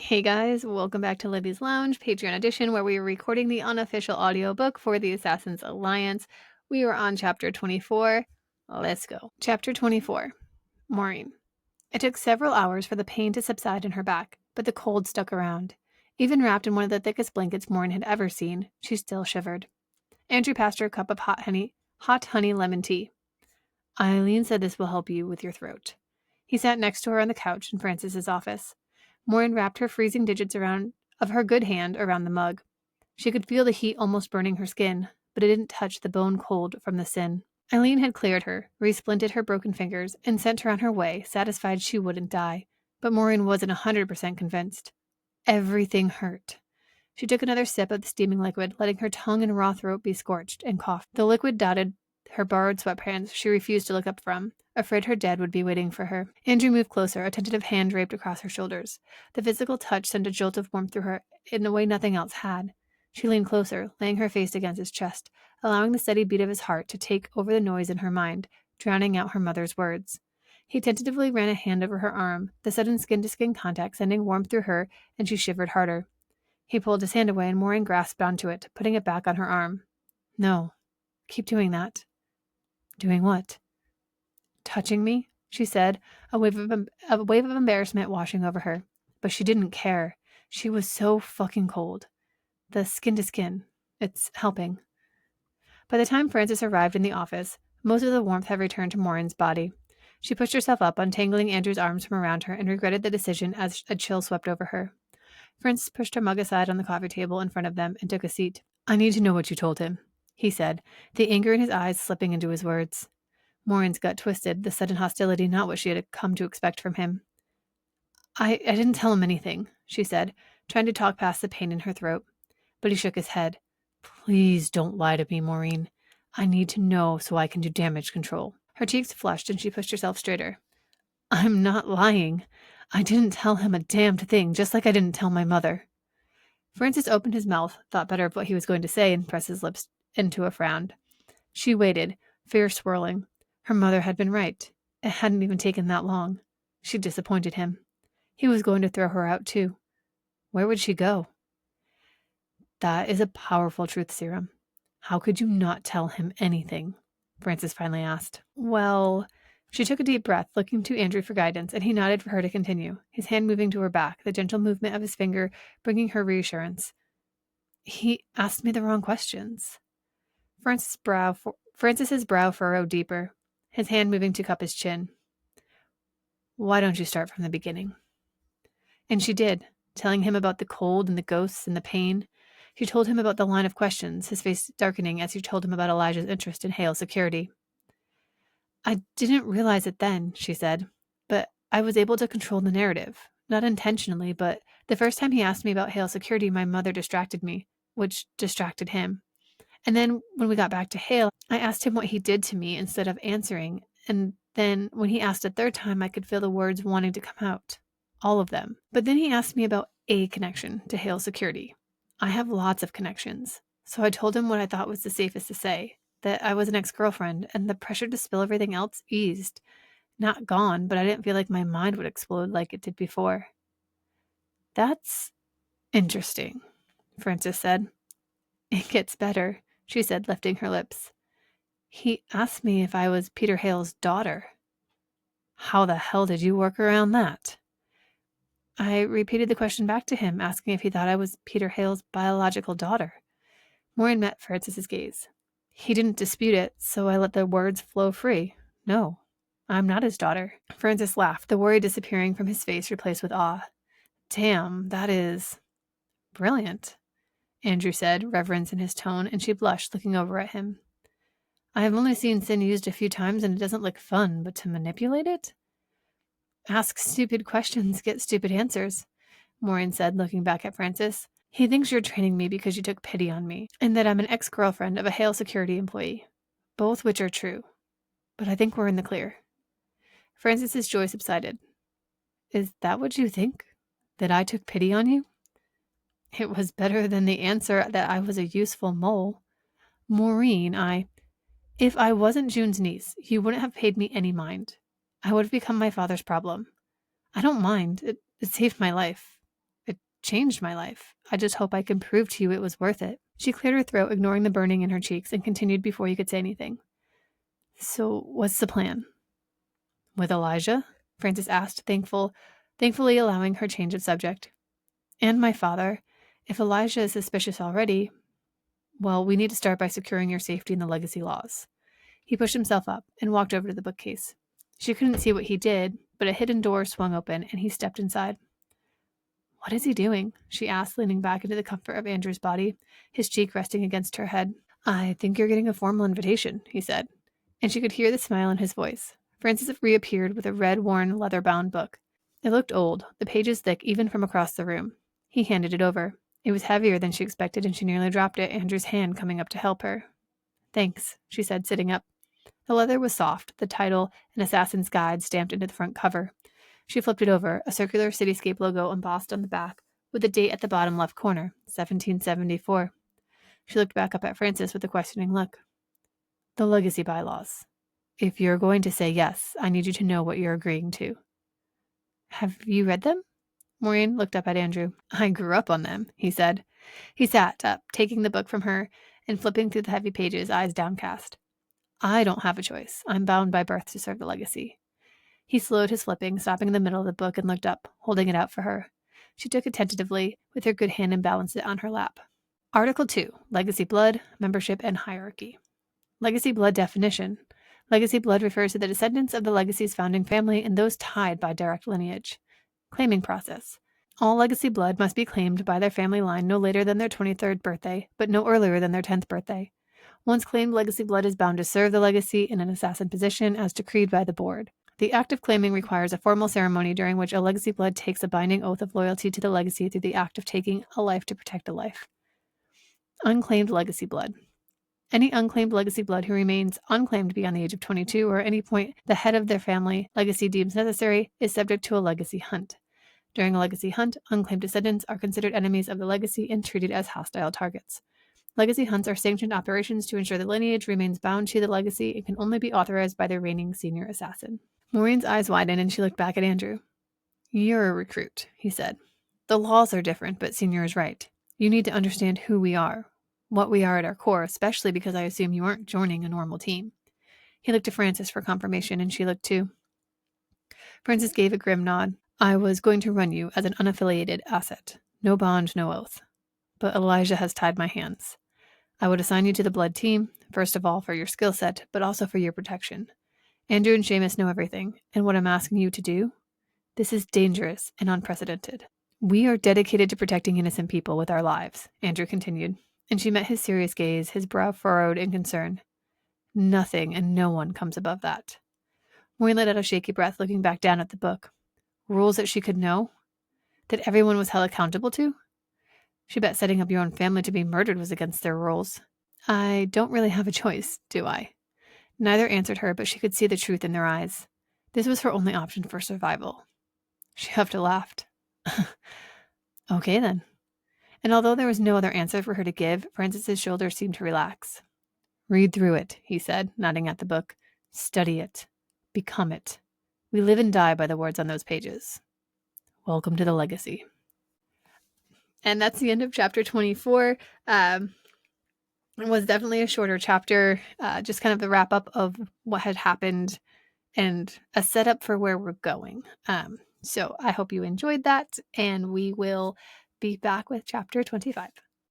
Hey guys, welcome back to Libby's Lounge, Patreon edition, where we are recording the unofficial audiobook for the Assassin's Alliance. We are on chapter 24. Let's go. Chapter 24. Maureen. It took several hours for the pain to subside in her back, but the cold stuck around. Even wrapped in one of the thickest blankets Maureen had ever seen, she still shivered. Andrew passed her a cup of hot honey lemon tea. Eileen said this will help you with your throat. He sat next to her on the couch in Francis's office. Maureen wrapped her freezing digits of her good hand around the mug. She could feel the heat almost burning her skin, but it didn't touch the bone cold from the sin. Eileen had cleared her, resplinted her broken fingers, and sent her on her way, satisfied she wouldn't die. But Maureen wasn't 100% convinced. Everything hurt. She took another sip of the steaming liquid, letting her tongue and raw throat be scorched, and coughed. The liquid dotted her borrowed sweatpants she refused to look up from, afraid her dead would be waiting for her. Andrew moved closer, a tentative hand draped across her shoulders. The physical touch sent a jolt of warmth through her in a way nothing else had. She leaned closer, laying her face against his chest, allowing the steady beat of his heart to take over the noise in her mind, drowning out her mother's words. He tentatively ran a hand over her arm, the sudden skin-to-skin contact sending warmth through her, and she shivered harder. He pulled his hand away, and Maureen grasped onto it, putting it back on her arm. No. Keep doing that. Doing what? Touching me, she said, a wave of embarrassment washing over her. But she didn't care. She was so fucking cold. The skin to skin. It's helping. By the time Francis arrived in the office, most of the warmth had returned to Maureen's body. She pushed herself up, untangling Andrew's arms from around her, and regretted the decision as a chill swept over her. Francis pushed her mug aside on the coffee table in front of them and took a seat. I need to know what you told him, he said, the anger in his eyes slipping into his words. Maureen's gut twisted, the sudden hostility not what she had come to expect from him. I didn't tell him anything, she said, trying to talk past the pain in her throat. But he shook his head. Please don't lie to me, Maureen. I need to know so I can do damage control. Her cheeks flushed and she pushed herself straighter. I'm not lying. I didn't tell him a damned thing, just like I didn't tell my mother. Francis opened his mouth, thought better of what he was going to say, and pressed his lips into a frown. She waited, fear swirling. Her mother had been right. It hadn't even taken that long. She'd disappointed him. He was going to throw her out, too. Where would she go? That is a powerful truth serum. How could you not tell him anything? Francis finally asked. Well, she took a deep breath, looking to Andrew for guidance, and he nodded for her to continue, his hand moving to her back, the gentle movement of his finger bringing her reassurance. He asked me the wrong questions. Francis's brow furrowed deeper, his hand moving to cup his chin. Why don't you start from the beginning? And she did, telling him about the cold and the ghosts and the pain. She told him about the line of questions, his face darkening as she told him about Elijah's interest in Hale's security. I didn't realize it then, she said, but I was able to control the narrative. Not intentionally, but the first time he asked me about Hale's security, my mother distracted me, which distracted him. And then when we got back to Hale, I asked him what he did to me instead of answering. And then when he asked a third time, I could feel the words wanting to come out. All of them. But then he asked me about a connection to Hale's security. I have lots of connections. So I told him what I thought was the safest to say, that I was an ex-girlfriend, and the pressure to spill everything else eased. Not gone, but I didn't feel like my mind would explode like it did before. That's interesting, Francis said. It gets better, she said, lifting her lips. He asked me if I was Peter Hale's daughter. How the hell did you work around that? I repeated the question back to him, asking if he thought I was Peter Hale's biological daughter. Maureen met Francis's gaze. He didn't dispute it, so I let the words flow free. No, I'm not his daughter. Francis laughed, the worry disappearing from his face, replaced with awe. Damn, that is brilliant, Andrew said, reverence in his tone, and she blushed, looking over at him. I have only seen sin used a few times, and it doesn't look fun, but to manipulate it? Ask stupid questions, get stupid answers, Maureen said, looking back at Francis. He thinks you're training me because you took pity on me, and that I'm an ex-girlfriend of a Hale security employee, both which are true. But I think we're in the clear. Francis's joy subsided. Is that what you think? That I took pity on you? It was better than the answer that I was a useful mole. Maureen, if I wasn't June's niece, you wouldn't have paid me any mind. I would have become my father's problem. I don't mind. It saved my life. It changed my life. I just hope I can prove to you it was worth it." She cleared her throat, ignoring the burning in her cheeks, and continued before he could say anything. "So what's the plan?" "With Elijah?" Francis asked, thankfully allowing her change of subject. "And my father. If Elijah is suspicious already, well, we need to start by securing your safety in the legacy laws." He pushed himself up and walked over to the bookcase. She couldn't see what he did, but a hidden door swung open and he stepped inside. "What is he doing?" she asked, leaning back into the comfort of Andrew's body, his cheek resting against her head. "I think you're getting a formal invitation," he said, and she could hear the smile in his voice. Francis reappeared with a red, worn, leather-bound book. It looked old, the pages thick even from across the room. He handed it over. It was heavier than she expected, and she nearly dropped it, Andrew's hand coming up to help her. "Thanks," she said, sitting up. The leather was soft, the title, An Assassin's Guide, stamped into the front cover. She flipped it over, a circular cityscape logo embossed on the back, with a date at the bottom left corner, 1774. She looked back up at Francis with a questioning look. "The legacy bylaws. If you're going to say yes, I need you to know what you're agreeing to." "Have you read them?" Maureen looked up at Andrew. "I grew up on them," he said. He sat up, taking the book from her and flipping through the heavy pages, eyes downcast. "I don't have a choice. I'm bound by birth to serve the legacy." He slowed his flipping, stopping in the middle of the book, and looked up, holding it out for her. She took it tentatively with her good hand and balanced it on her lap. Article 2. Legacy Blood, Membership, and Hierarchy. Legacy Blood definition. Legacy blood refers to the descendants of the legacy's founding family and those tied by direct lineage. Claiming process. All legacy blood must be claimed by their family line no later than their 23rd birthday, but no earlier than their 10th birthday. Once claimed, legacy blood is bound to serve the legacy in an assassin position as decreed by the board. The act of claiming requires a formal ceremony during which a legacy blood takes a binding oath of loyalty to the legacy through the act of taking a life to protect a life. Unclaimed legacy blood. Any unclaimed legacy blood who remains unclaimed beyond the age of 22 or at any point the head of their family legacy deems necessary is subject to a legacy hunt. During a legacy hunt, unclaimed descendants are considered enemies of the legacy and treated as hostile targets. Legacy hunts are sanctioned operations to ensure the lineage remains bound to the legacy and can only be authorized by the reigning senior assassin. Maureen's eyes widened and she looked back at Andrew. "You're a recruit," he said. "The laws are different, but Senior is right. You need to understand who we are, what we are at our core, especially because I assume you aren't joining a normal team." He looked to Francis for confirmation, and she looked too. Francis gave a grim nod. "I was going to run you as an unaffiliated asset. No bond, no oath. But Elijah has tied my hands. I would assign you to the blood team, first of all for your skill set, but also for your protection. Andrew and Seamus know everything, and what I'm asking you to do? This is dangerous and unprecedented. We are dedicated to protecting innocent people with our lives," Andrew continued, and she met his serious gaze, his brow furrowed in concern. "Nothing and no one comes above that." Maureen let out a shaky breath, looking back down at the book. Rules that she could know? That everyone was held accountable to? She bet setting up your own family to be murdered was against their rules. "I don't really have a choice, do I?" Neither answered her, but she could see the truth in their eyes. This was her only option for survival. She huffed and laughed. "Okay, then." And although there was no other answer for her to give, Francis's shoulders seemed to relax. "Read through it," he said, nodding at the book. "Study it. Become it. We live and die by the words on those pages. Welcome to the legacy." And that's the end of chapter 24. It was definitely a shorter chapter, just kind of the wrap up of what had happened and a setup for where we're going. So I hope you enjoyed that, and we will be back with chapter 25.